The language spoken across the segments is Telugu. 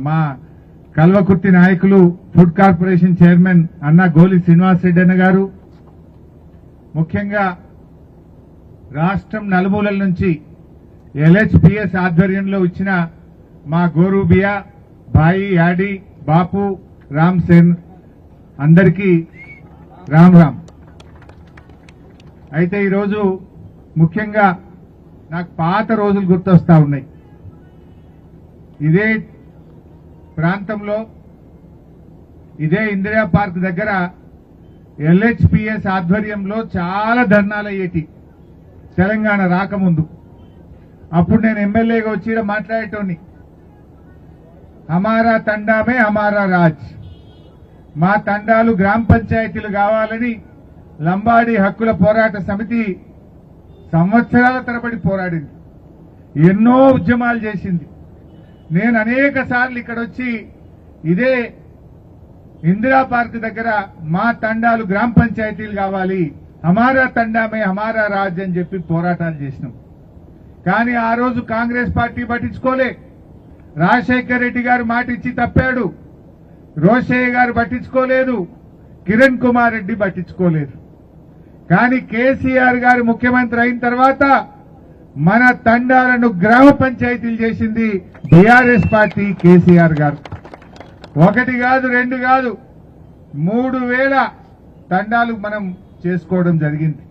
మా కల్వకుర్తి నాయకులు ఫుడ్ కార్పొరేషన్ చైర్మన్ అన్న గోలి శ్రీనివాస్ రెడ్డి అన్న గారు, ముఖ్యంగా రాష్ట్రం నలుమూలల నుంచి LHPS ఆధ్వర్యంలో వచ్చిన మా గోరూబియా, భాయి, యాడి, బాపు, రామ్ సేన్ అందరికీ రామ్ రామ్. అయితే ఈరోజు ముఖ్యంగా నాకు పాత రోజులు గుర్తొస్తా ఉన్నాయి. ఇదే ప్రాంతంలో ఇదే ఇందిరా పార్క్ దగ్గర LHPS ఆధ్వర్యంలో చాలా ధర్నాలు అయ్యేటి తెలంగాణ రాకముందు. అప్పుడు నేను ఎమ్మెల్యేగా వచ్చి మాట్లాడేటోని, హమారా తండామే హమారా రాజ్, మా తండాలు గ్రామ పంచాయతీలు కావాలని లంబాడి హక్కుల పోరాట సమితి సంవత్సరాల తరబడి పోరాడింది, ఎన్నో ఉద్యమాలు చేసింది. నేను అనేక సార్లు ఇక్కడ వచ్చి ఇదే ఇందిరా పార్క్ దగ్గర మా తండాలు గ్రామ పంచాయతీలు కావాలి, హమారా తండామే హమారా రాజ్ అని చెప్పి పోరాటాలు చేసినాం. కానీ ఆ రోజు కాంగ్రెస్ పార్టీ పట్టించుకోలే. రాజశేఖర్ రెడ్డి గారు మాట ఇచ్చి తప్పాడు, రోషయ్య గారు పట్టించుకోలేదు, కిరణ్ కుమార్ రెడ్డి పట్టించుకోలేదు. కానీ కేసీఆర్ గారు ముఖ్యమంత్రి అయిన తర్వాత మన తండాలను గ్రామ పంచాయతీలు చేసింది బీఆర్ఎస్ పార్టీ, కేసీఆర్ గారు. ఒకటి కాదు, రెండు కాదు, 3000 తండాలు మనం చేసుకోవడం జరిగింది.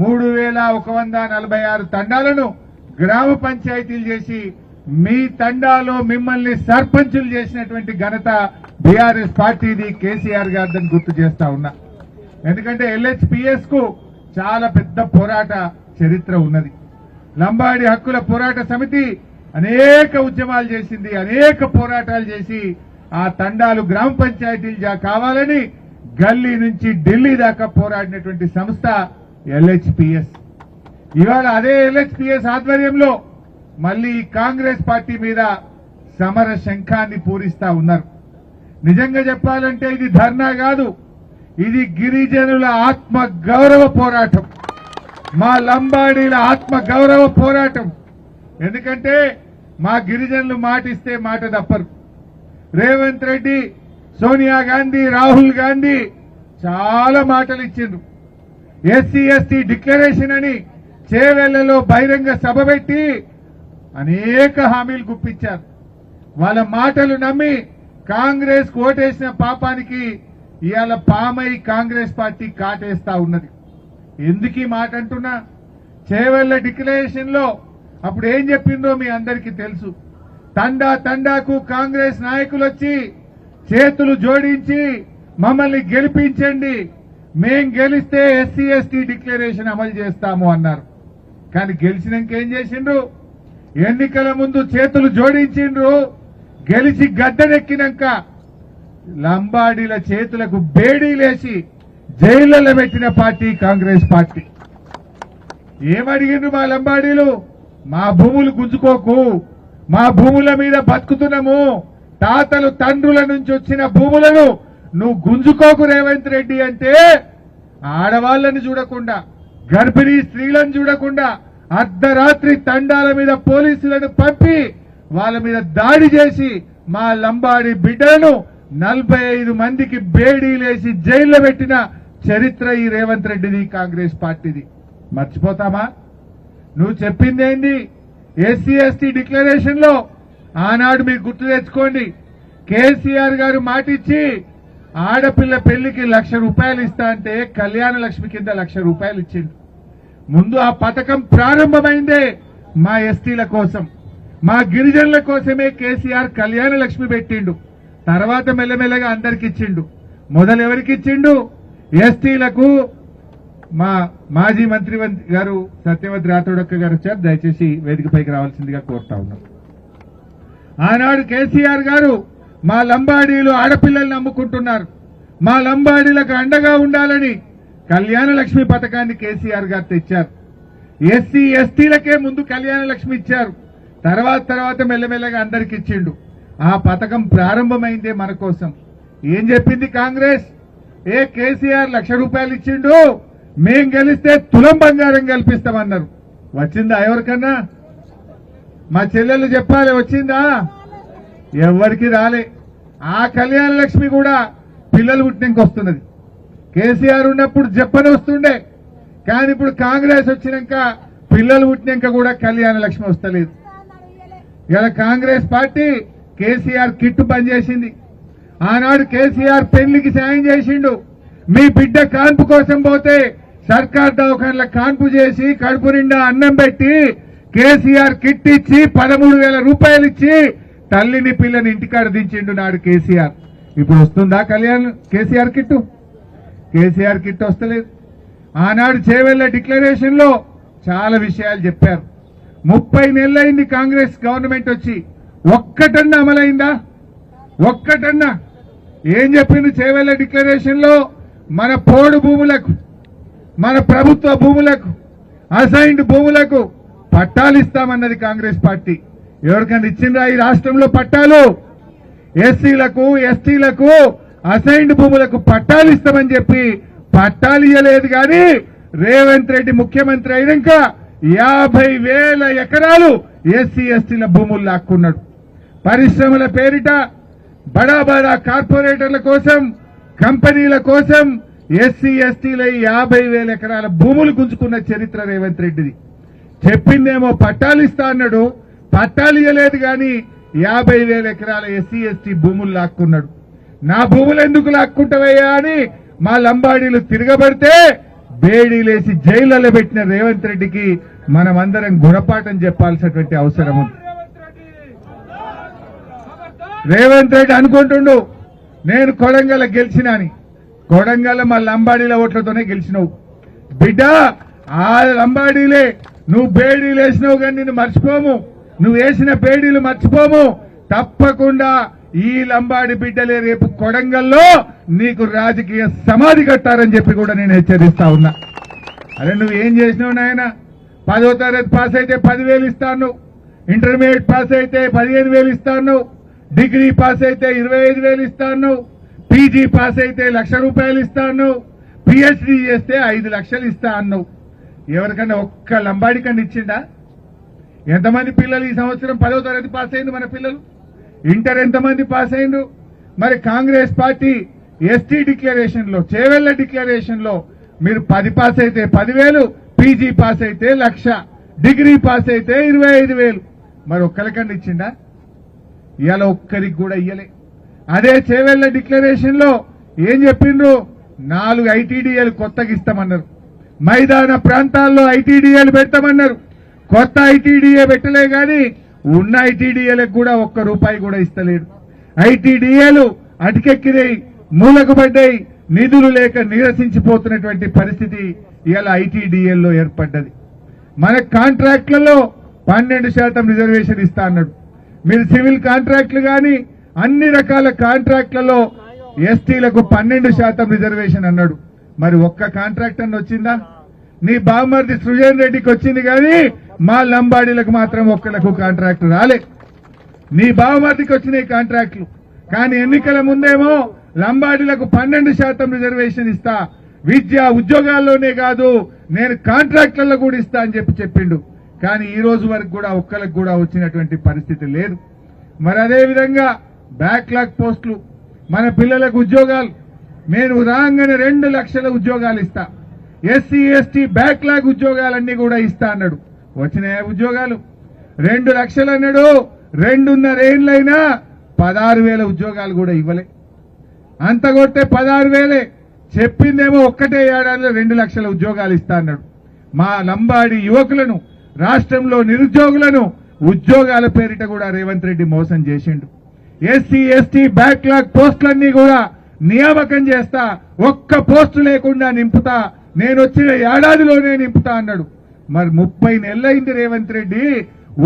3146 తండాలను గ్రామ పంచాయతీలు చేసి మీ తండాలో మిమ్మల్ని సర్పంచులు చేసినటువంటి ఘనత బీఆర్ఎస్ పార్టీది, కేసీఆర్ గారిని గుర్తు చేస్తా ఉన్నా. ఎందుకంటే LHPS కు చాలా పెద్ద పోరాట చరిత్ర ఉన్నది. లంబాడి హక్కుల పోరాట సమితి అనేక ఉద్యమాలు చేసింది, అనేక పోరాటాలు చేసి ఆ తండాలు గ్రామ పంచాయతీలు కావాలని గల్లీ నుంచి ఢిల్లీ దాకా పోరాడినటువంటి సంస్థ LHPS. ఇవాళ అదే LHPS ఆధ్వర్యంలో మళ్లీ కాంగ్రెస్ పార్టీ మీద సమర శంఖాన్ని పూరిస్తా ఉన్నారు. నిజంగా చెప్పాలంటే ఇది ధర్నా కాదు, ఇది గిరిజనుల ఆత్మ గౌరవ పోరాటం, మా లంబాడీల ఆత్మ గౌరవ పోరాటం. ఎందుకంటే మా గిరిజనులు మాటిస్తే మాట తప్పరు. రేవంత్ రెడ్డి, సోనియా గాంధీ, రాహుల్ గాంధీ చాలా మాటలు ఇచ్చిండ్రు. SC/ST డిక్లరేషన్ అని చేవెళ్లలో బహిరంగ సభ పెట్టి అనేక హామీలు గుప్పించారు. వాళ్ళ మాటలు నమ్మి కాంగ్రెస్ ఓటేసిన పాపానికి ఇవాళ పామై కాంగ్రెస్ పార్టీ కాటేస్తా ఉన్నది. ఎందుకు ఈ మాట అంటున్నా? చేవెళ్ల డిక్లరేషన్ లో అప్పుడు ఏం చెప్పిందో మీ అందరికీ తెలుసు. తండాకు కాంగ్రెస్ నాయకులు వచ్చి చేతులు జోడించి మమ్మల్ని గెలిపించండి, మేం గెలిస్తే SC/ST డిక్లరేషన్ అమలు చేస్తాము అన్నారు. కానీ గెలిచినాక ఏం చేసిండ్రు? ఎన్నికల ముందు చేతులు జోడించిండ్రు, గెలిచి గద్దెనెక్కినాక లంబాడీల చేతులకు బేడీలేసి జైళ్లలో పెట్టిన పార్టీ కాంగ్రెస్ పార్టీ. ఏమడిగిండ్రు మా లంబాడీలు? మా భూములు గుంజుకోకు, మా భూముల మీద బతుకుతున్నాము, తాతలు తండ్రుల నుంచి వచ్చిన భూములను నువ్వు గుంజుకోకు రేవంత్ రెడ్డి అంటే ఆడవాళ్లను చూడకుండా, గర్భిణీ స్త్రీలను చూడకుండా అర్ధరాత్రి తండాల మీద పోలీసులను పంపి వాళ్ళ మీద దాడి చేసి మా లంబాడి బిడ్డలను 45 మందికి బేడీలేసి జైల్లో పెట్టిన చరిత్ర ఈ రేవంత్ రెడ్డిది, కాంగ్రెస్ పార్టీది. మర్చిపోతామా? నువ్వు చెప్పిందేంది? SC/ST డిక్లరేషన్ లో ఆనాడు మీరు గుర్తు తెచ్చుకోండి, కేసీఆర్ గారు మాటిచ్చి ఆడపిల్ల పెళ్లికి ₹1,00,000 ఇస్తా అంటే కళ్యాణ లక్ష్మి కింద ₹1,00,000 ఇచ్చిండు. ముందు ఆ పథకం ప్రారంభమైందే మా ఎస్టీల కోసం, మా గిరిజనుల కోసమే కేసీఆర్ కళ్యాణ లక్ష్మి పెట్టిండు. తర్వాత మెల్లమెల్లగా అందరికి ఇచ్చిండు. మొదలు ఎవరికి ఇచ్చిండు? ఎస్టీలకు. మా మాజీ మంత్రి గారు సత్యవతి రాథోడక్క గారు వచ్చారు, దయచేసి వేదికపైకి రావాల్సిందిగా కోరుతా ఉన్నాం. ఆనాడు కేసీఆర్ గారు మా లంబాడీలు ఆడపిల్లల్ని నమ్ముకుంటున్నారు, మా లంబాడీలకు అండగా ఉండాలని కళ్యాణ లక్ష్మి పథకాన్ని కేసీఆర్ గారు తెచ్చారు. SC/STలకే ముందు కళ్యాణ లక్ష్మి ఇచ్చారు, తర్వాత మెల్లమెల్లగా అందరికి ఇచ్చిండు. ఆ పథకం ప్రారంభమైందే మన కోసం. ఏం చెప్పింది కాంగ్రెస్? కేసీఆర్ ₹1,00,000 ఇచ్చిండు, మేం గెలిస్తే తులం బంగారం కల్పిస్తామన్నారు. వచ్చిందా ఎవరికన్నా? మా చెల్లెలు చెప్పాలి, వచ్చిందా? ఎవరికి రాలే. ఆ కళ్యాణ లక్ష్మి కూడా పిల్లలు పుట్టినాక వస్తున్నది. కేసీఆర్ ఉన్నప్పుడు చెప్పని వస్తుండే, కానీ ఇప్పుడు కాంగ్రెస్ వచ్చినాక పిల్లలు పుట్టినాక కూడా కళ్యాణ లక్ష్మి వస్తలేదు. ఇలా కాంగ్రెస్ పార్టీ కేసీఆర్ కిట్టు పనిచేసింది. ఆనాడు కేసీఆర్ పెళ్లికి సాయం చేసిండు. మీ బిడ్డ కాన్పు కోసం పోతే సర్కార్ దవాఖానల కాన్పు చేసి కడుపు నిండా అన్నం పెట్టి కేసీఆర్ కిట్ ఇచ్చి 13,000 రూపాయలు ఇచ్చి తల్లిని పిల్లని ఇంటికాడ దించిండు నాడు కేసీఆర్. ఇప్పుడు వస్తుందా కేసీఆర్ కిట్టు? కేసీఆర్ కిట్ వస్తలేదు. ఆనాడు చేవెళ్ల డిక్లరేషన్ లో చాలా విషయాలు చెప్పారు. 30 నెలలైంది కాంగ్రెస్ గవర్నమెంట్ వచ్చి, ఒక్కటన్నా అమలైందా? ఒక్కటన్నా? ఏం చెప్పింది చేవెళ్ల డిక్లరేషన్ లో? మన పోడు భూములకు, మన ప్రభుత్వ భూములకు, అసైన్డ్ భూములకు పట్టాలు ఇస్తామన్నది కాంగ్రెస్ పార్టీ. ఎవరికైనా ఇచ్చిందా ఈ రాష్ట్రంలో పట్టాలు? ఎస్సీలకు, ఎస్టీలకు అసైన్డ్ భూములకు పట్టాలు ఇస్తామని చెప్పి పట్టాలు ఇవ్వలేదు. కానీ రేవంత్ రెడ్డి ముఖ్యమంత్రి అయినాక 50,000 ఎకరాలు ఎస్సీ ఎస్టీల భూములు లాక్కున్నాడు. పరిశ్రమల పేరిట బడా బడా కార్పొరేటర్ల కోసం, కంపెనీల కోసం ఎస్సీ ఎస్టీల 50,000 ఎకరాల భూములు గుంజుకున్న చరిత్ర రేవంత్ రెడ్డిది. చెప్పిందేమో పట్టాలు ఇస్తా అన్నాడు, పట్టాలు ఇవ్వలేదు. కానీ 50,000 ఎకరాల ఎస్సీ ఎస్టీ భూములు లాక్కున్నాడు. నా భూములు ఎందుకు లాక్కుంటావయ్యా అని మా లంబాడీలు తిరగబడితే బేడీలేసి జైళ్లలో పెట్టిన రేవంత్ రెడ్డికి మనమందరం గుణపాఠం చెప్పాల్సినటువంటి అవసరం ఉంది. రేవంత్ రెడ్డి అనుకుంటుండు నేను కొడంగల్ గెలిచినా అని. కొడంగల్ మా లంబాడీల ఓట్లతోనే గెలిచినావు బిడ్డ. ఆ లంబాడీలే నువ్వు బేడీలు వేసినావు, కానీ నిన్ను మర్చిపోము. నువ్వు వేసిన బేడీలు మర్చిపోము. తప్పకుండా ఈ లంబాడి బిడ్డలే రేపు కొడంగల్లో నీకు రాజకీయ సమాధి కట్టారని చెప్పి కూడా నేను హెచ్చరిస్తా ఉన్నా. అరే నువ్వు ఏం చేసినావు నాయన? 10వ తరగతి పాస్ అయితే 10,000 ఇస్తాను, ఇంటర్మీడియట్ పాస్ అయితే 15,000 ఇస్తాను, డిగ్రీ పాస్ అయితే 25,000 ఇస్తాను, పీజీ పాస్ అయితే 1,00,000 రూపాయలు ఇస్తాను, పిహెచ్డీ చేస్తే 5 లక్షలు ఇస్తా అన్నావు. ఎవరికన్నా ఒక్క లంబాడి కన్నా ఇచ్చిండా? ఎంతమంది పిల్లలు ఈ సంవత్సరం 10వ తరగతి పాస్ అయింది? మన పిల్లలు ఇంటర్ ఎంతమంది పాస్ అయిండ్రు? మరి కాంగ్రెస్ పార్టీ ఎస్టీ డిక్లరేషన్ లో, చేవెళ్ల డిక్లరేషన్ లో మీరు 10 పాస్ అయితే 10,000, పీజీ పాస్ అయితే 1,00,000, డిగ్రీ పాస్ అయితే 25,000. మరి ఒక్కరికన్నా ఇచ్చిండా? ఇవాళ ఒక్కరికి కూడా ఇయ్యలే. అదే చేవెళ్ల డిక్లరేషన్ లో ఏం చెప్పిండ్రు? 4 ఐటీడీఏలు కొత్తగా ఇస్తామన్నారు. మైదాన ప్రాంతాల్లో ఐటీడీఏలు పెడతామన్నారు. కొత్త ఐటీడీఏ పెట్టలే, కానీ ఉన్న ఐటీడీఏలకు కూడా ₹1 కూడా ఇస్తలేడు. ఐటీడీఏలు అటుకెక్కినాయి, మూలకు పడ్డాయి, నిధులు లేక నీరసించిపోతున్నటువంటి పరిస్థితి ఇవాళ ఐటీడీఏల్లో ఏర్పడ్డది. మన కాంట్రాక్ట్లలో 12% రిజర్వేషన్ ఇస్తా అన్నాడు. మీరు సివిల్ కాంట్రాక్టులు కానీ అన్ని రకాల కాంట్రాక్ట్లలో ఎస్టీలకు 12% రిజర్వేషన్ అన్నాడు. మరి ఒక్క కాంట్రాక్ట్ అన్న వచ్చిందా? నీ బామ్మర్ది సృజన్ రెడ్డికి వచ్చింది, కానీ మా లంబాడీలకు మాత్రం ఒక్కలకు కాంట్రాక్ట్ రాలే. నీ బామ్మర్దికి వచ్చినాయి కాంట్రాక్టులు, కానీ ఎన్నికల ముందేమో లంబాడీలకు 12% రిజర్వేషన్ ఇస్తా, విద్య ఉద్యోగాల్లోనే కాదు నేను కాంట్రాక్టులలో కూడా ఇస్తా అని చెప్పిండు. కానీ ఈ రోజు వరకు కూడా ఒక్కలకు కూడా వచ్చినటువంటి పరిస్థితి లేదు. మరి అదే విధంగా బ్యాక్లాగ్ పోస్టులు, మన పిల్లలకు ఉద్యోగాలు నేను రాగానే 2 లక్షల ఉద్యోగాలు ఇస్తా, ఎస్సీ ఎస్టీ బ్యాక్లాగ్ ఉద్యోగాలన్నీ కూడా ఇస్తా అన్నాడు. వచ్చినాయా ఉద్యోగాలు? 2 లక్షలు అన్నాడు. 2.5 ఏళ్లైనా 16,000 ఉద్యోగాలు కూడా ఇవ్వలే. అంత కొడితే 16,000 చెప్పిందేమో ఒక్కటే ఏడాదిలో 2 లక్షల ఉద్యోగాలు ఇస్తా అన్నాడు. మా లంబాడి యువకులను, రాష్ట్రంలో నిరుద్యోగులను ఉద్యోగాల పేరిట కూడా రేవంత్ రెడ్డి మోసం చేసిండు. ఎస్సీ ఎస్టీ బ్యాక్లాగ్ పోస్టులన్నీ కూడా నియామకం చేస్తా, ఒక్క పోస్టు లేకుండా నింపుతా, నేను వచ్చిన ఏడాదిలోనే నింపుతా అన్నాడు. మరి 30 నెలలైంది రేవంత్ రెడ్డి,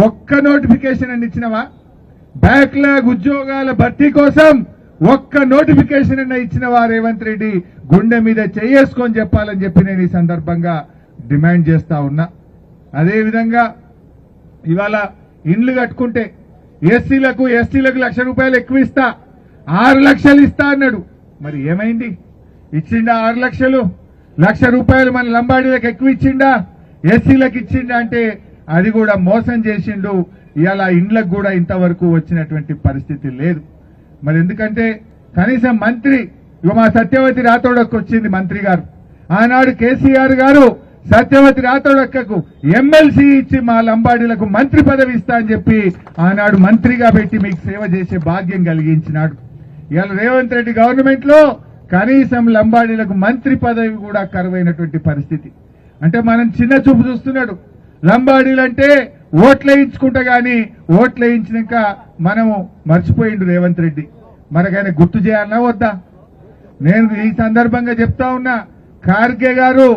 ఒక్క నోటిఫికేషన్ అని ఇచ్చినవా? బ్యాక్లాగ్ ఉద్యోగాల భర్తీ కోసం ఒక్క నోటిఫికేషన్ అన్న ఇచ్చినవా రేవంత్ రెడ్డి? గుండె మీద చేసుకొని చెప్పాలని చెప్పి నేను ఈ సందర్భంగా డిమాండ్ చేస్తా ఉన్నా. అదేవిధంగా ఇవాళ ఇండ్లు కట్టుకుంటే ఎస్సీలకు ఎస్టీలకు ₹1,00,000 ఎక్కువ ఇస్తా, 6 లక్షలు ఇస్తా అన్నాడు. మరి ఏమైంది? ఇచ్చిండా 6 లక్షలు? ₹1,00,000 మన లంబాడీలకు ఎక్కువ ఇచ్చిండా, ఎస్సీలకు ఇచ్చిండా అంటే అది కూడా మోసం చేసిండు. ఇవాళ ఇండ్లకు కూడా ఇంతవరకు వచ్చినటువంటి పరిస్థితి లేదు. మరి ఎందుకంటే కనీసం మంత్రి మా సత్యవతి రాథోడకు వచ్చింది మంత్రి గారు. ఆనాడు కేసీఆర్ గారు సత్యవతి రాథోడక్కకు ఎమ్మెల్సీ ఇచ్చి మా లంబాడీలకు మంత్రి పదవి ఇస్తా అని చెప్పి ఆనాడు మంత్రిగా పెట్టి మీకు సేవ చేసే భాగ్యం కలిగించినాడు. ఇవాళ రేవంత్ రెడ్డి గవర్నమెంట్ లో కనీసం లంబాడీలకు మంత్రి పదవి కూడా కరువైనటువంటి పరిస్థితి. అంటే మనం చిన్న చూపు చూస్తున్నాడు. లంబాడీలంటే ఓట్లేయించుకుంటా గాని ఓట్లేయించినాక మనము మర్చిపోయిండు రేవంత్ రెడ్డి. మనకైనా గుర్తు చేయాలన్నా వద్దా? నేను ఈ సందర్భంగా చెప్తా ఉన్నా, ఖార్గే గారు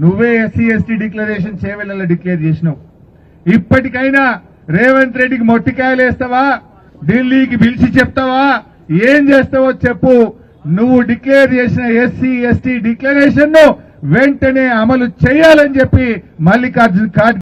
నువ్వే ఎస్సీ ఎస్టీ డిక్లరేషన్ చేవెళ్ళలో డిక్లేర్ చేసినావు. ఇప్పటికైనా రేవంత్ రెడ్డికి మొట్టికాయలు వేస్తావా? ఢిల్లీకి పిలిచి చెప్తావా? ఏం చేస్తావో చెప్పు. నువ్వు డిక్లేర్ చేసిన ఎస్సీ ఎస్టీ డిక్లరేషన్ ను వెంటనే అమలు చేయాలని చెప్పి మల్లికార్జున్ ఖార్గే